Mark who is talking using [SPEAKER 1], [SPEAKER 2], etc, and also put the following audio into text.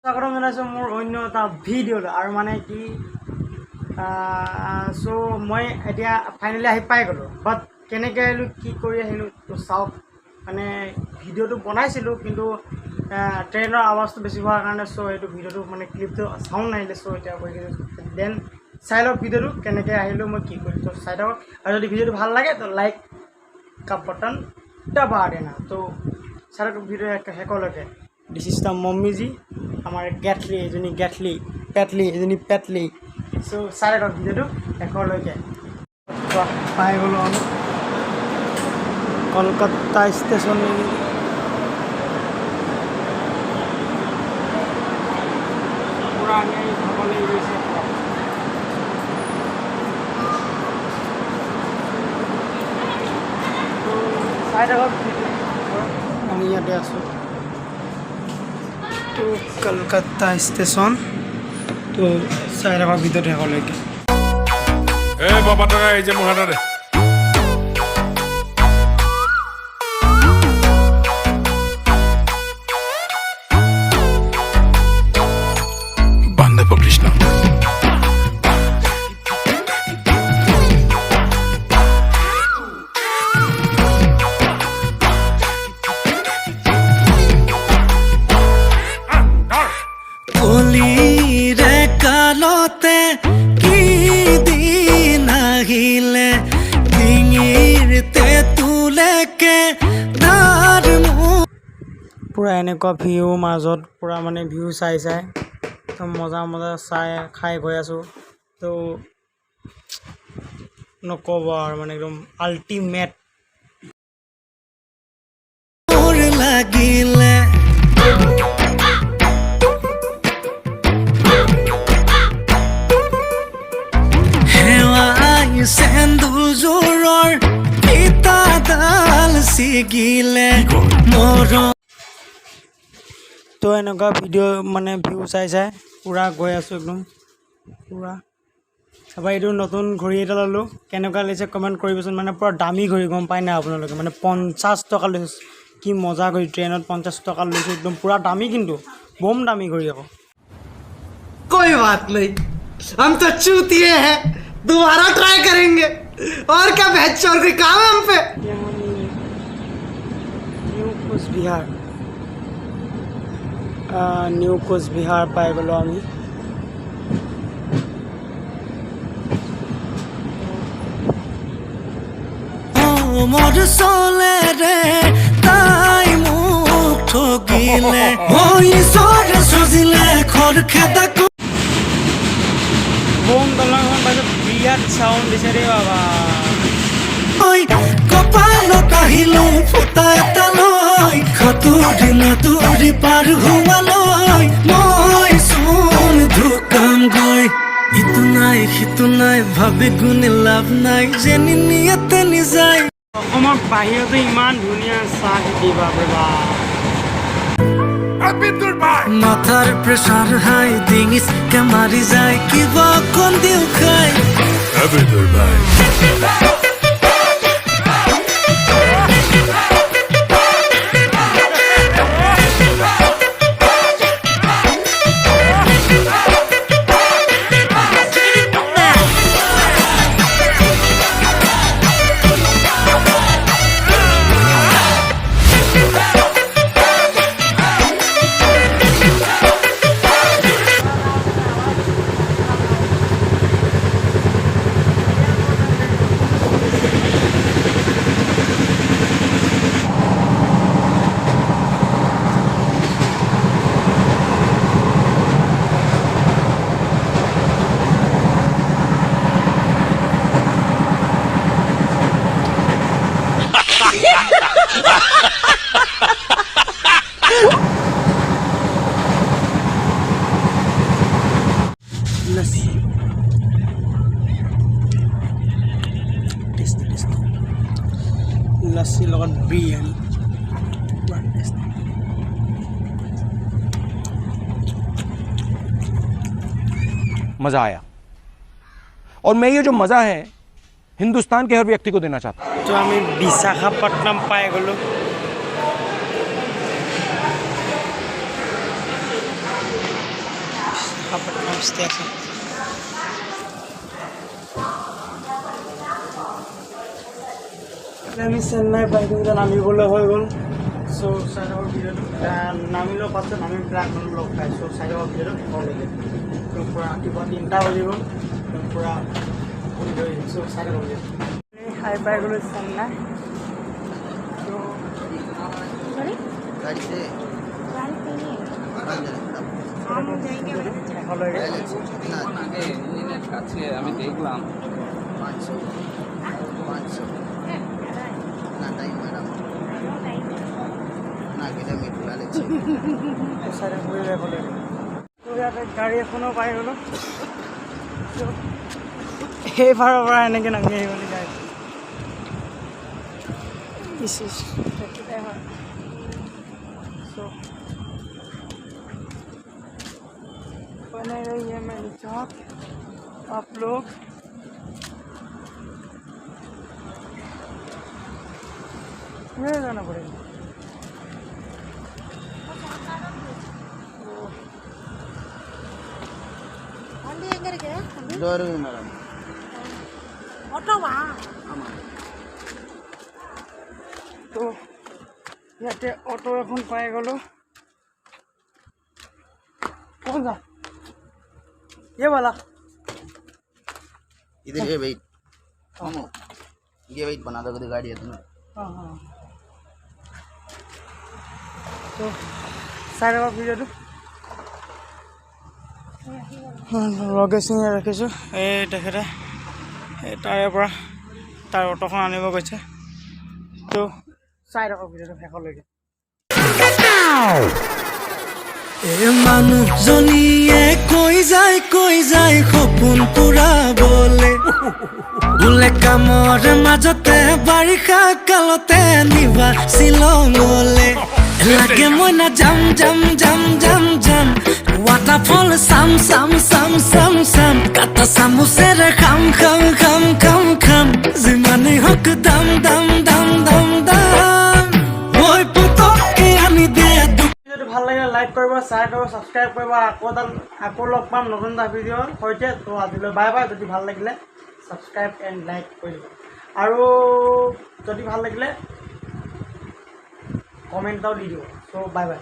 [SPEAKER 1] স্বাগতম জনাইছোঁ মোৰ অন্য এটা ভিডিঅ'ত আৰু মানে কি চ' মই এতিয়া ফাইনেলি আহি পাই গ'লোঁ বাট কেনেকৈ আহিলোঁ কি কৰি আহিলোঁ তো চাওক মানে ভিডিঅ'টো বনাইছিলোঁ কিন্তু ট্ৰেইনৰ আৱাজটো বেছি হোৱাৰ কাৰণে চ' এইটো ভিডিঅ'টো মানে ক্লিপটো চাউণ্ড নাহিলে চ' এতিয়া কৰি দেন চাই লওক ভিডিঅ'টো কেনেকৈ আহিলোঁ মই কি কৰিলোঁ তো চাই থাকক আৰু যদি ভিডিঅ'টো ভাল লাগে তো লাইক का बटन दबा देना तो सारा वीडियो শেষলৈকে दिस इज द मम्मी जी हमारे गैटली एजनी गैटली पैटली एजनी पैटली सो सारे वीडियो শেষলৈকে पाई गलो कलकत्ता स्टेशन पूरा भागले गई আমি ইয়াতে আছোঁ তো কলকাতা ষ্টেচন তো চাই থকা ভিতৰত শেষলৈকে
[SPEAKER 2] বাবা টকা এই যে মোৰ হাততে বান্ধৱ কৃষ্ণ
[SPEAKER 1] पूरा এনেকুৱা ভিউ মাজত पूरा মানে ভিউ চাই তো মজা মজা চাই খাই গৈ আছোঁ তো নক'ব আৰু মানে একদম আল্টিমেট লাগিলে সেন্দুজোৰৰ পিতাডাল ছিগিলে মোৰ তো এনেকুৱা ভিডিঅ' মানে ভিউ চাই পূৰা গৈ আছোঁ একদম পূৰা তাৰপৰা এইটো নতুন ঘড়ী এটা ল'লোঁ কেনেকুৱা লাগিছে কমেণ্ট কৰিবচোন মানে পূৰা দামী ঘড়ী গম পাই নাই আপোনালোকে মানে 50 টকা লৈছোঁ কি মজা ঘড়ী ট্ৰেইনত 50 টকা লৈছোঁ একদম পূৰা দামী কিন্তু বম দামী ঘড়ী আকৌ
[SPEAKER 3] कोई बात नहीं हम तो चूतिए हैं दोबारा ट्राई करेंगे और क्या बहस और कोई काम है हम पे
[SPEAKER 1] নিউ কোচবিহাৰ পাই গ'লোঁ আমি মোৰ চলেৰে তাই মোক ঠগিলে ঈশ্বৰে সজিলে খৰখেদা বম দলংখন পাছত বিৰাট চাউণ্ড দিছে ৰে বাবা কপালত আহিলোঁ ফুটা এটা লৈ খতুৰি পাৰ হোৱালৈ মই চোন ঢুকাম গৈ ইটো নাই সিটো নাই ভাবি গুণে লাভ নাই যেনি নিয়াতে নিযায় অসমৰ বাহিৰতে ইমান ধুনীয়া চাহ খেতি বাবা মাথাৰ প্ৰেছাৰ হাই ডিঙিচকে মাৰি যায় কিবা অকণ দিও খাই लस्सी लगत बिरयानी
[SPEAKER 2] मज़ा आया और मैं ये जो मज़ा है हिंदुस्तान के हर व्यक्ति को देना चाहता हूँ।
[SPEAKER 1] तो हमें विशाखापट्टनम पाए गलो কাপড় হোমস্টে আছে আমি চেন্নাই বাইকিংটা নামিবলৈ হৈ গ'ল চ' চাইডৰ ভিডিঅ'টো নামিলেও পাছত নামি পেলাই আপোনালোক লগ পাই চ' চাইডৰ ভিডিঅ'টো শেষলৈকে একদম পূৰা ৰাতিপুৱা 3টা বাজি গ'ল একদম পূৰা ফুৰি গৈ চ' চাইডৰ ভিডিঅ' হাই পাই গ'লোঁ চেন্নাই
[SPEAKER 4] আমি দেখলাম
[SPEAKER 1] গাড়ী এখনো পাই গ'লো সেইফালৰ পৰা এনেকৈ নামি আহিবলৈ গাড়ী হয় बने रहिए मेरे साथ आप लोग मेरे जाना पड़ेगा
[SPEAKER 3] मैडम
[SPEAKER 1] ऑटो तो ইয়াতে অটো এখন পাই গ'লো कौन सा ये वाला
[SPEAKER 3] इधर ये वेट ये वेट बना दो गाड़ी है तुम्हें
[SPEAKER 1] हाँ हाँ तो साइड of भिडिओ लगे सिंह राखिছোঁ এই তেখেতে তাৰে পৰা তাৰ অটোখন আনিব গৈছে তো সাইড of भिडिओ শেষলৈকে
[SPEAKER 3] মানুহজনীয়ে কৈ যায় সপোন পুৰা বোলে কামৰ মাজতে বাৰিষা কালতে নিবা শ্বিলঙলে লাগে মই না যাম ৱাটাৰফল চাম কাটা চামুচেৰে খাম যিমানেই হওক দাম মই পুতককে আনি দে
[SPEAKER 1] ভাল লাগিলে লাইক কৰিব শ্বেয়াৰ কৰিব ছাবস্ক্ৰাইব কৰিব আকৌ লগ পাম নতুন এটা ভিডিঅ'ৰ সৈতে তো আজিলৈ বাই বাই যদি ভাল লাগিলে ছাবস্ক্ৰাইব এণ্ড লাইক কৰি দিব আৰু যদি ভাল লাগিলে কমেণ্ট এটাও দি দিব চ' বাই বাই